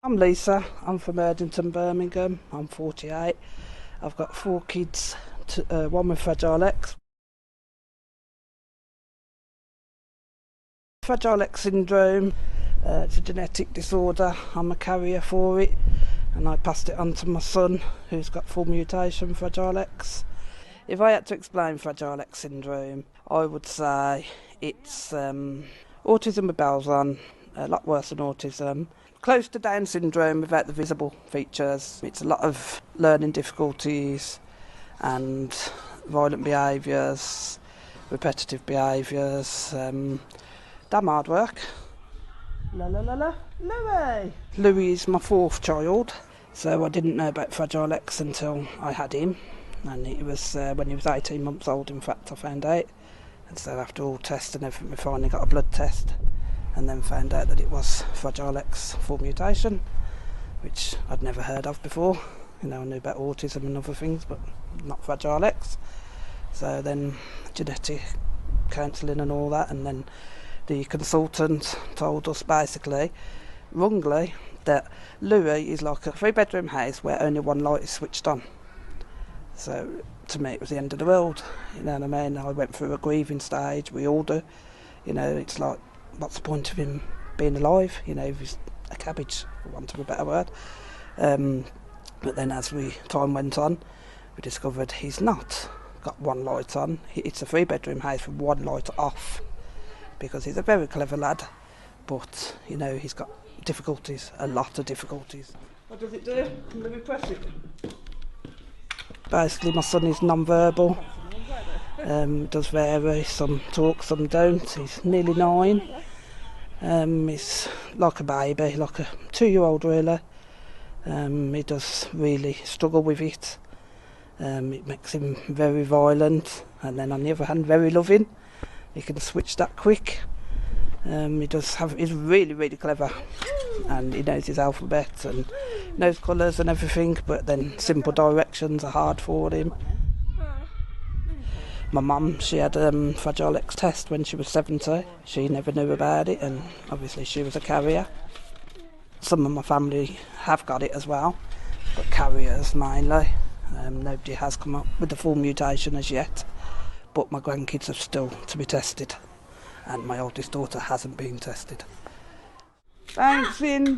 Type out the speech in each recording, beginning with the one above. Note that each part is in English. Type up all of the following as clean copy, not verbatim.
I'm Lisa, I'm from Erdington, Birmingham, I'm 48. I've got 4 kids, one with Fragile X. Fragile X syndrome, it's a genetic disorder, I'm a carrier for it, and I passed it on to my son who's got full mutation Fragile X. If I had to explain Fragile X syndrome, I would say it's autism with bells on, a lot worse than autism. Close to Down syndrome without the visible features. It's a lot of learning difficulties and violent behaviours, repetitive behaviours, damn hard work. Louis is my 4th child, so I didn't know about Fragile X until I had him, and it was when he was 18 months old, in fact, I found out. And so after all tests and everything, we finally got a blood test, and then found out that it was Fragile X full mutation, which I'd never heard of before. I knew about autism and other things, but not Fragile X. So then genetic counselling and all that, and then the consultant told us basically, wrongly, that Louis is like a 3-bedroom house where only one light is switched on. So to me it was the end of the world, you know what I mean? I went through a grieving stage, we all do. It's like, what's the point of him being alive? If he's a cabbage, for want of a better word. But then as time went on, we discovered he's not got one light on. It's a 3-bedroom house with one light off, because he's a very clever lad, but he's got difficulties, a lot of difficulties. What does it do? Let me press it. Basically my son is non-verbal, does vary, some talk, some don't. He's nearly 9. He's like a baby, like a 2-year-old really. He does really struggle with it. It makes him very violent, and then on the other hand very loving. He can switch that quick. He's really, really clever, and he knows his alphabet and knows colours and everything, but then simple directions are hard for him. My mum, she had a Fragile X test when she was 70. She never knew about it, and obviously she was a carrier. Some of my family have got it as well, but carriers mainly. Nobody has come up with the full mutation as yet, but my grandkids are still to be tested, and my oldest daughter hasn't been tested. Bouncing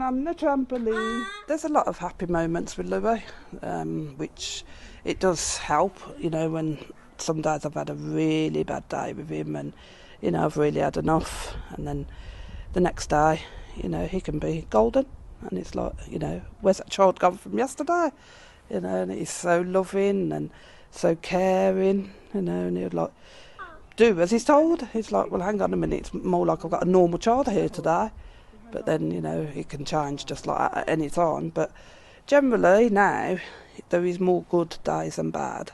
on the trampoline. There's a lot of happy moments with Louis, which it does help, when some days I've had a really bad day with him, and I've really had enough, and then the next day he can be golden, and it's like, where's that child gone from yesterday? And he's so loving and so caring, and he'd like do as he's told. He's like, well, hang on a minute, it's more like I've got a normal child here today. But then, he can change just like that at any time. But generally now, there is more good days than bad,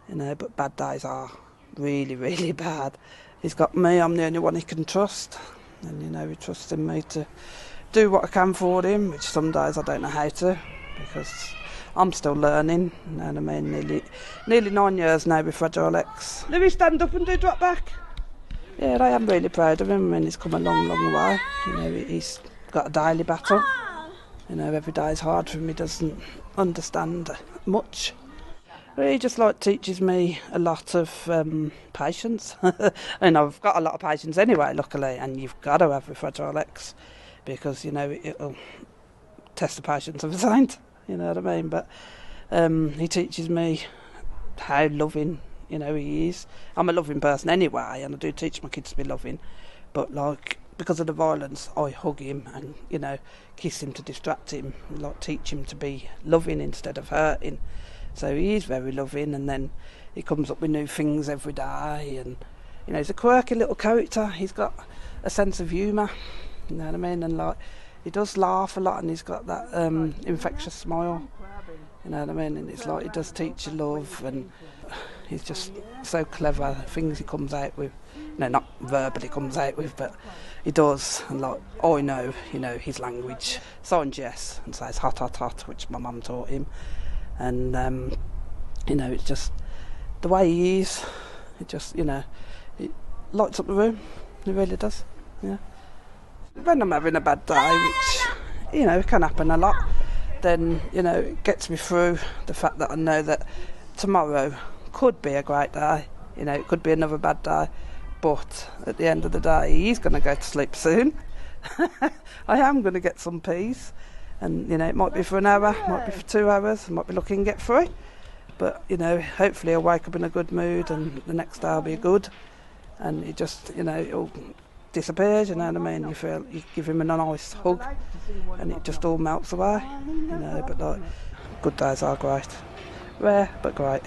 but bad days are really, really bad. He's got me, I'm the only one he can trust, and, he trusts in me to do what I can for him, which some days I don't know how to, because I'm still learning, you know what I mean? Nearly 9 years now with Fragile X. Louis, stand up and do drop back. Yeah, I am really proud of him. He's come a long, long way. He's got a daily battle. Every day is hard for him. He doesn't understand much. But he just teaches me a lot of patience. And I've got a lot of patience anyway, luckily. And you've got to have with Fragile X, because it'll test the patience of a saint. You know what I mean? But he teaches me how loving, he is. I'm a loving person anyway, and I do teach my kids to be loving. But because of the violence, I hug him and, kiss him to distract him. Teach him to be loving instead of hurting. So he is very loving, and then he comes up with new things every day. And, he's a quirky little character. He's got a sense of humour, you know what I mean? And he does laugh a lot, and he's got that infectious smile, you know what I mean? And it's he does teach you love, and he's just so clever. Things he comes out with, not verbally comes out with, but he does. And I know, his language. Signs yes, and says hot, hot, hot, which my mum taught him. And it's just the way he is. It just, it lights up the room. It really does. Yeah. When I'm having a bad day, which you know, it can happen a lot, then, you know, it gets me through the fact that I know that tomorrow could be a great day, you know, it could be another bad day, but at the end of the day, he's going to go to sleep soon. I am going to get some peace, and, you know, it might be for an hour, might be for 2 hours, might be lucky and get 3, but, you know, hopefully I'll wake up in a good mood and the next day will be good, and it just, you know, it'll disappears, you know what I mean? You feel, you give him a nice hug and it just all melts away, you know, but like, good days are great. Rare, but great.